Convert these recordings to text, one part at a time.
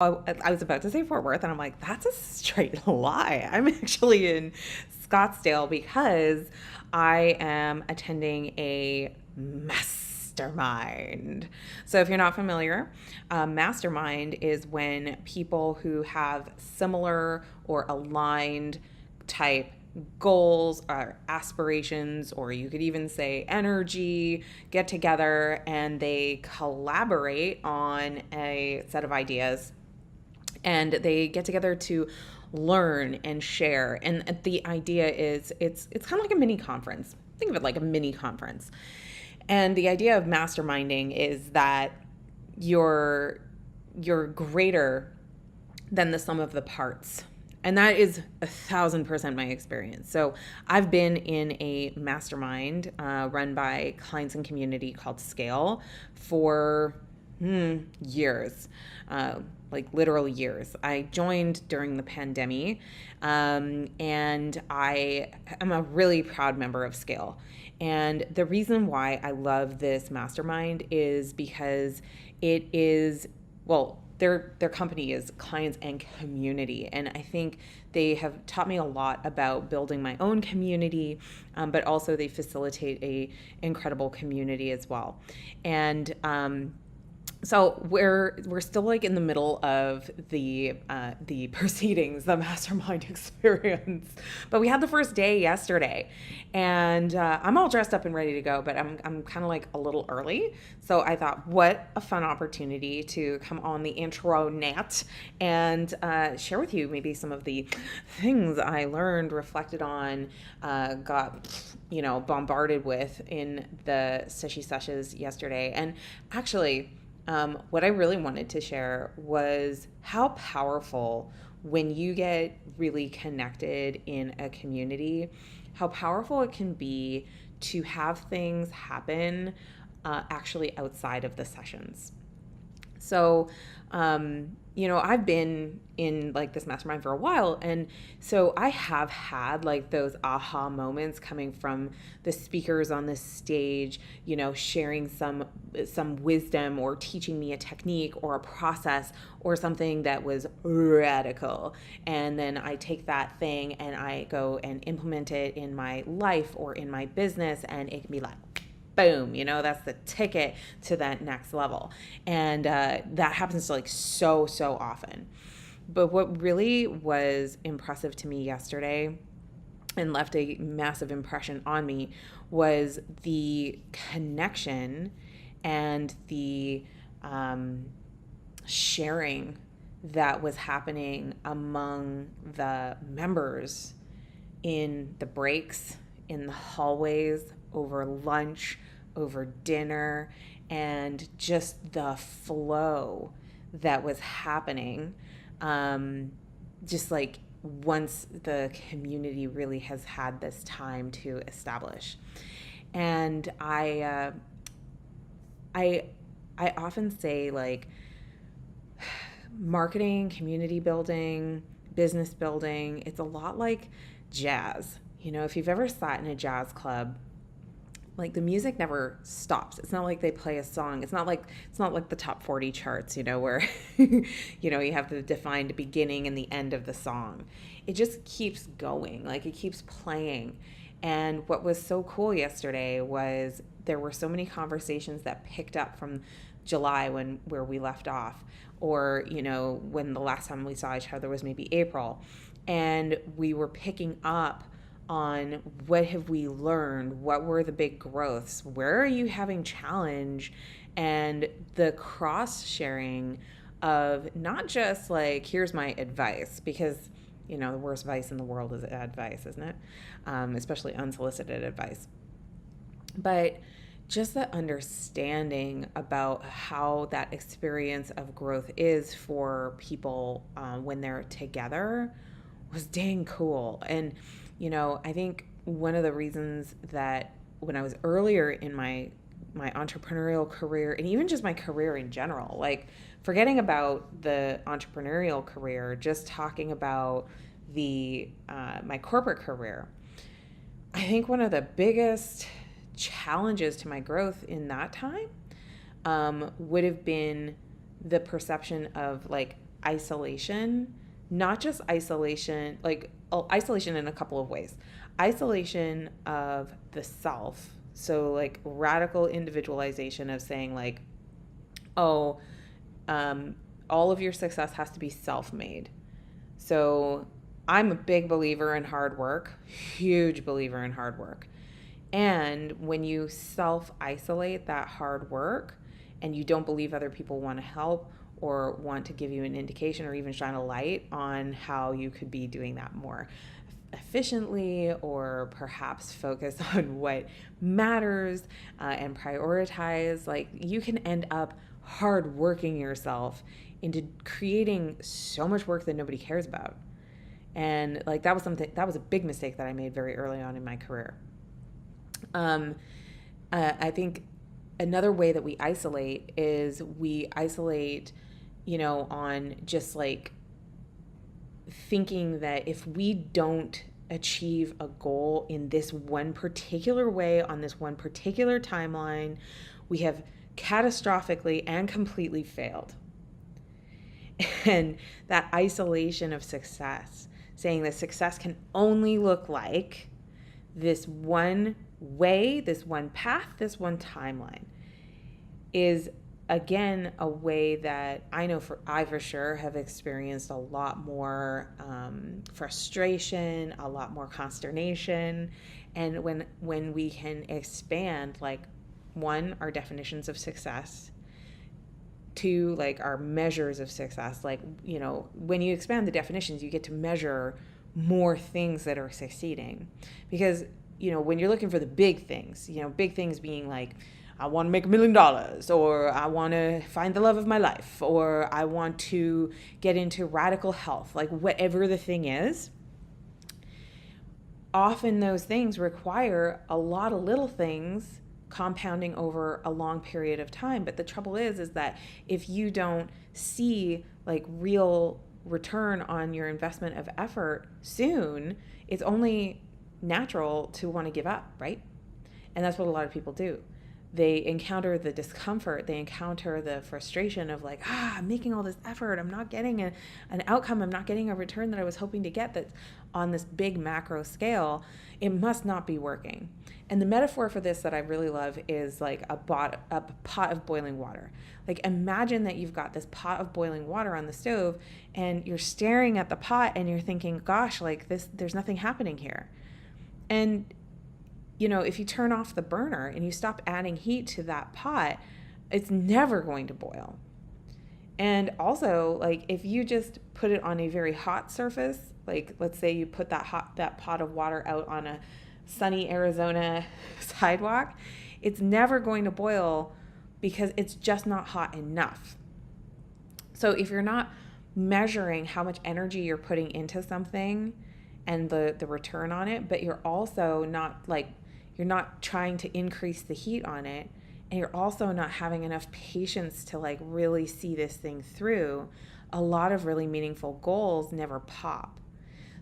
I was about to say Fort Worth, and I'm like, that's a straight lie. I'm actually in Scottsdale because I am attending a mastermind. So, if you're not familiar, mastermind is when people who have similar or aligned type goals or aspirations, or you could even say energy, get together and they collaborate on a set of ideas, and they get together to learn and share. And the idea is it's kind of like a mini conference. Think of it like a mini conference. And the idea of masterminding is that you're greater than the sum of the parts. And that is 1,000% my experience. So I've been in a mastermind run by clients and community called Scale for years, like literal years. I joined during the pandemic, and I am a really proud member of Scale. And the reason why I love this mastermind is because it is, well, their company is clients and community, and I think they have taught me a lot about building my own community, but also they facilitate a incredible community as well. And so we're still like in the middle of the proceedings, the mastermind experience, but we had the first day yesterday, and I'm all dressed up and ready to go, but I'm kind of like a little early, so I thought, what a fun opportunity to come on the intro net and share with you maybe some of the things I learned, reflected on, got bombarded with in the session sessions yesterday, and actually. What I really wanted to share was how powerful, when you get really connected in a community, how powerful it can be to have things happen actually outside of the sessions. So, I've been in like this mastermind for a while. And so I have had like those aha moments coming from the speakers on this stage, sharing some wisdom or teaching me a technique or a process or something that was radical. And then I take that thing and I go and implement it in my life or in my business, and it can be like, boom, that's the ticket to that next level. And that happens like so often. But what really was impressive to me yesterday and left a massive impression on me was the connection and the sharing that was happening among the members in the breaks, in the hallways, over lunch, over dinner, and just the flow that was happening. Just like once the community really has had this time to establish. And I often say, like, marketing, community building, business building, it's a lot like jazz. If you've ever sat in a jazz club, like the music never stops. It's not like they play a song. It's not like the top 40 charts, where you have the defined beginning and the end of the song. It just keeps going. Like it keeps playing. And what was so cool yesterday was there were so many conversations that picked up from July where we left off, or when the last time we saw each other was maybe April, and we were picking up on what have we learned, what were the big growths, where are you having challenge, and the cross sharing of not just like, here's my advice, because the worst advice in the world is advice, isn't it? Especially unsolicited advice. But just the understanding about how that experience of growth is for people when they're together was dang cool. And I think one of the reasons that when I was earlier in my entrepreneurial career, and even just my career in general, like forgetting about the entrepreneurial career, just talking about the my corporate career, I think one of the biggest challenges to my growth in that time would have been the perception of like isolation, not just isolation, like isolation in a couple of ways. Isolation of the self. So like radical individualization of saying like, oh, all of your success has to be self-made. So I'm a big believer in hard work, huge believer in hard work. And when you self isolate that hard work and you don't believe other people want to help or want to give you an indication or even shine a light on how you could be doing that more efficiently or perhaps focus on what matters and prioritize, like you can end up hard working yourself into creating so much work that nobody cares about. And like that was a big mistake that I made very early on in my career. I think another way that we isolate is we isolate, on just like thinking that if we don't achieve a goal in this one particular way on this one particular timeline, we have catastrophically and completely failed. And that isolation of success, saying that success can only look like this one way, this one path, this one timeline, is again a way that I for sure have experienced a lot more frustration, a lot more consternation. And when we can expand, like, one, our definitions of success, two, like our measures of success, like, when you expand the definitions, you get to measure more things that are succeeding. Because when you're looking for the big things, big things being like, I want to make $1 million, or I want to find the love of my life, or I want to get into radical health, like whatever the thing is, often those things require a lot of little things compounding over a long period of time. But the trouble is that if you don't see like real return on your investment of effort soon, it's only natural to want to give up, right? And that's what a lot of people do. They encounter the discomfort, they encounter the frustration of like, I'm making all this effort, I'm not getting an outcome, I'm not getting a return that I was hoping to get that's on this big macro scale. It must not be working. And the metaphor for this that I really love is like a pot of boiling water. Like, imagine that you've got this pot of boiling water on the stove and you're staring at the pot and you're thinking, gosh, like this, there's nothing happening here. And if you turn off the burner and you stop adding heat to that pot, it's never going to boil. And also, like, if you just put it on a very hot surface, like let's say you put that pot of water out on a sunny Arizona sidewalk, it's never going to boil because it's just not hot enough. So if you're not measuring how much energy you're putting into something and the return on it, but you're also not you're not trying to increase the heat on it, and you're also not having enough patience to like really see this thing through, a lot of really meaningful goals never pop.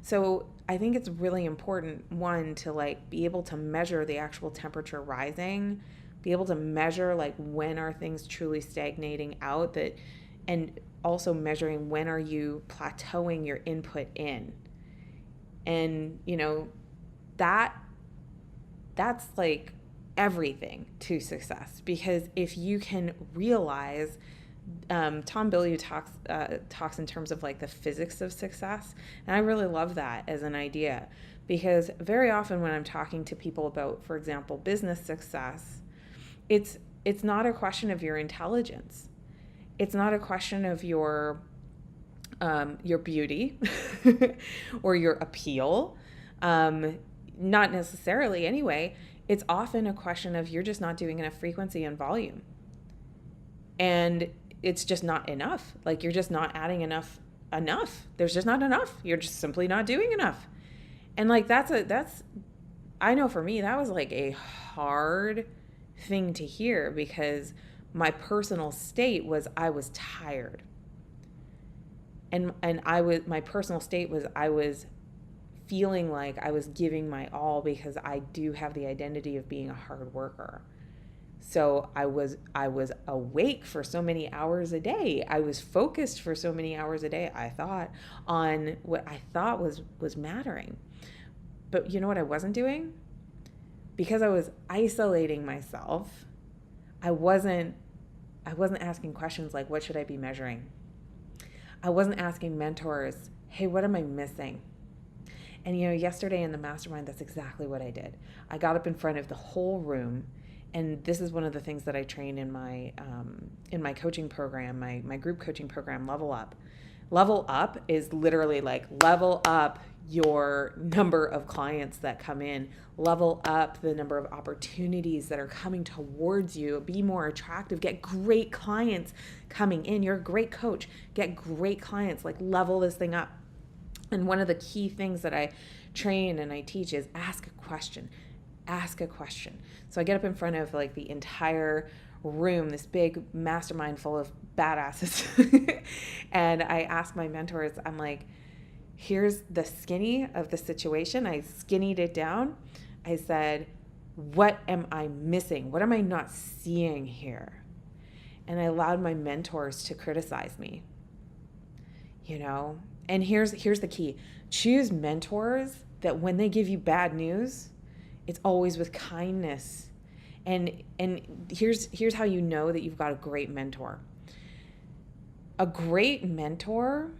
So I think it's really important, one, to like be able to measure the actual temperature rising, be able to measure like when are things truly stagnating out, and also measuring when are you plateauing your input in. And that's like everything to success, because if you can realize, Tom Bilyeu talks in terms of like the physics of success, and I really love that as an idea, because very often when I'm talking to people about, for example, business success, it's not a question of your intelligence, it's not a question of your beauty or your appeal. Not necessarily anyway. It's often a question of you're just not doing enough frequency and volume. And it's just not enough. Like, you're just not adding enough. There's just not enough. You're just simply not doing enough. And like, I know for me, that was like a hard thing to hear, because my personal state was I was tired. And my personal state was I was feeling like I was giving my all, because I do have the identity of being a hard worker. So I was awake for so many hours a day. I was focused for so many hours a day, I thought, on what I thought was mattering. But you know what I wasn't doing? Because I was isolating myself, I wasn't asking questions like, what should I be measuring? I wasn't asking mentors, hey, what am I missing? And yesterday in the mastermind, that's exactly what I did. I got up in front of the whole room, and this is one of the things that I train in my coaching program, my group coaching program, Level Up. Level Up is literally like level up your number of clients that come in, level up the number of opportunities that are coming towards you, be more attractive, get great clients coming in. You're a great coach, get great clients, like level this thing up. And one of the key things that I train and I teach is ask a question. Ask a question. So I get up in front of like the entire room, this big mastermind full of badasses, and I ask my mentors, I'm like, here's the skinny of the situation. I skinnied it down. I said, what am I missing? What am I not seeing here? And I allowed my mentors to criticize me, And here's the key. Choose mentors that when they give you bad news, it's always with kindness. And here's how you know that you've got a great mentor. A great mentor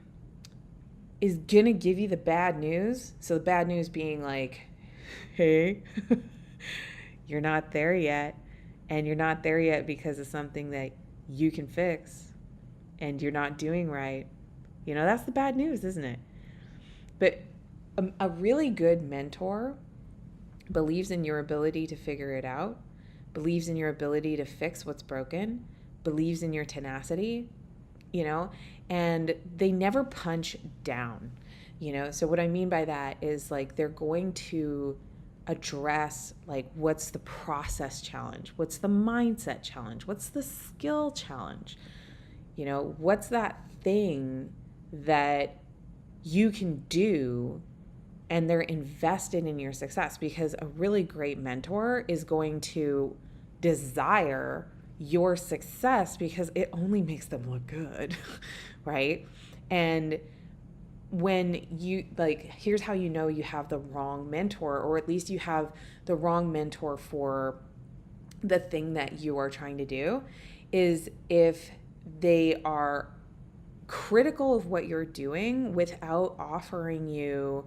is going to give you the bad news. So the bad news being like, hey, you're not there yet. And you're not there yet because of something that you can fix and you're not doing right. That's the bad news, isn't it? But a really good mentor believes in your ability to figure it out, believes in your ability to fix what's broken, believes in your tenacity, and they never punch down, So what I mean by that is like they're going to address like what's the process challenge, what's the mindset challenge, what's the skill challenge, what's that thing that you can do, and they're invested in your success, because a really great mentor is going to desire your success because it only makes them look good, right? And when you here's how you know you have the wrong mentor, or at least you have the wrong mentor for the thing that you are trying to do, is if they are critical of what you're doing without offering you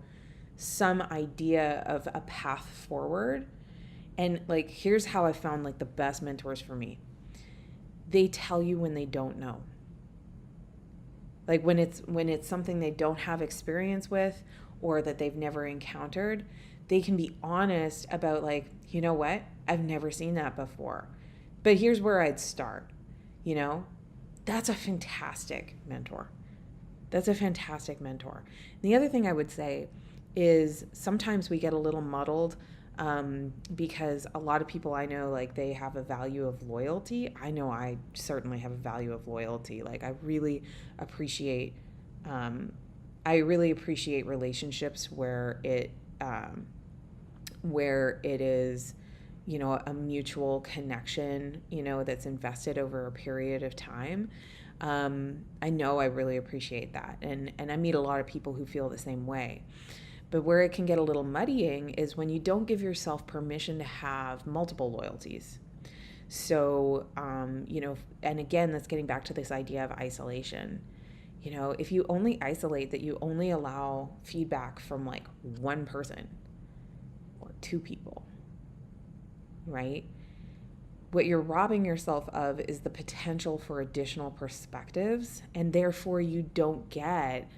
some idea of a path forward. And here's how I found the best mentors for me. They tell you when they don't know. When it's something they don't have experience with or that they've never encountered, they can be honest about you know what? I've never seen that before. But here's where I'd start, That's a fantastic mentor. That's a fantastic mentor. The other thing I would say is sometimes we get a little muddled because a lot of people I know, they have a value of loyalty. I know I certainly have a value of loyalty. I really appreciate relationships where it is, a mutual connection, that's invested over a period of time. I know I really appreciate that. And I meet a lot of people who feel the same way. But where it can get a little muddying is when you don't give yourself permission to have multiple loyalties. So, and again, that's getting back to this idea of isolation. If you only isolate, that you only allow feedback from one person or two people, right? What you're robbing yourself of is the potential for additional perspectives, and therefore you don't get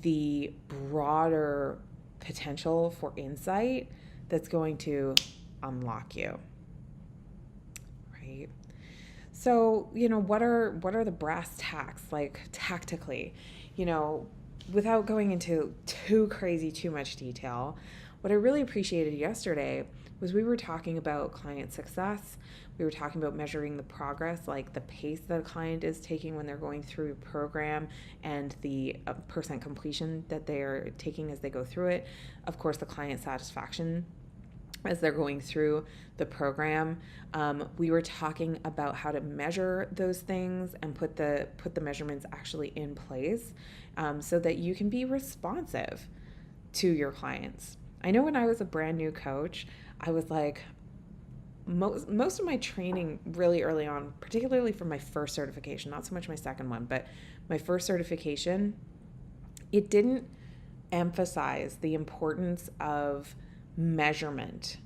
the broader potential for insight that's going to unlock you, right? So, what are the brass tacks, tactically, without going into too much detail. What I really appreciated yesterday was we were talking about client success. We were talking about measuring the progress, the pace that a client is taking when they're going through a program, and the percent completion that they're taking as they go through it. Of course, the client satisfaction as they're going through the program. We were talking about how to measure those things and put the measurements actually in place, so that you can be responsive to your clients. I know when I was a brand new coach, I was like, most of my training really early on, particularly for my first certification, not so much my second one, but my first certification, it didn't emphasize the importance of measurement.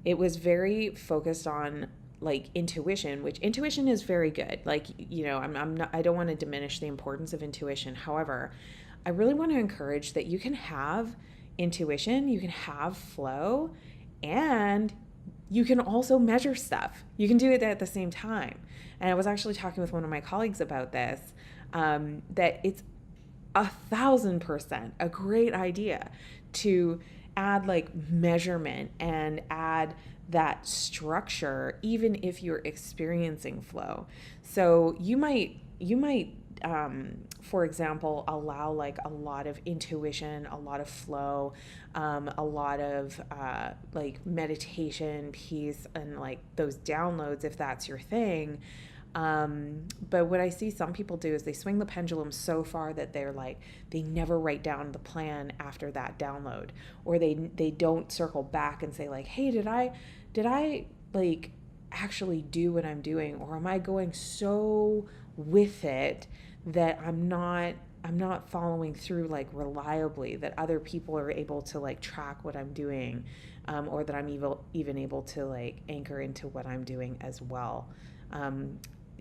It was very focused on like intuition, which intuition is very good. Like, I'm not, I don't want to diminish the importance of intuition. However, I really want to encourage that you can have intuition, you can have flow, and you can also measure stuff. You can do it at the same time. And I was actually talking with one of my colleagues about this, that it's 1,000% a great idea to add like measurement and add that structure, even if you're experiencing flow. So you might, for example, allow like a lot of intuition, a lot of flow, a lot of like meditation piece and like those downloads if that's your thing. But what I see some people do is they swing the pendulum so far that they're like, they never write down the plan after that download, or they don't circle back and say like, hey, did I like actually do what I'm doing, or am I going so with it that I'm not following through like reliably, that other people are able to like track what I'm doing, or that I'm even able to like anchor into what I'm doing as well.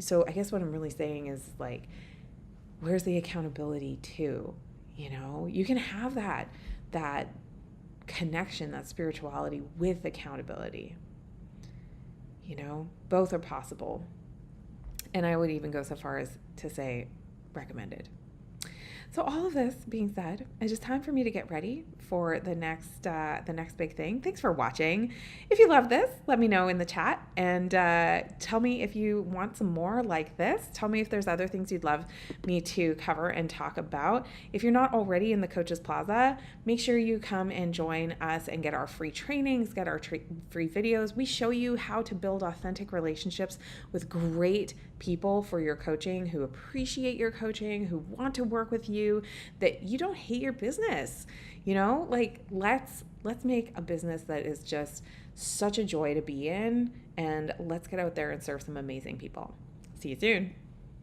So I guess what I'm really saying is like, where's the accountability too? You can have that connection, that spirituality with accountability. Both are possible. And I would even go so far as to say recommended. So all of this being said, it's just time for me to get ready for the next big thing. Thanks for watching. If you love this, let me know in the chat, and tell me if you want some more like this. Tell me if there's other things you'd love me to cover and talk about. If you're not already in the Coaches Plaza, make sure you come and join us and get our free trainings, get our free videos. We show you how to build authentic relationships with great people for your coaching, who appreciate your coaching, who want to work with you, that you don't hate your business. Like let's make a business that is just such a joy to be in, and let's get out there and serve some amazing people. See you soon.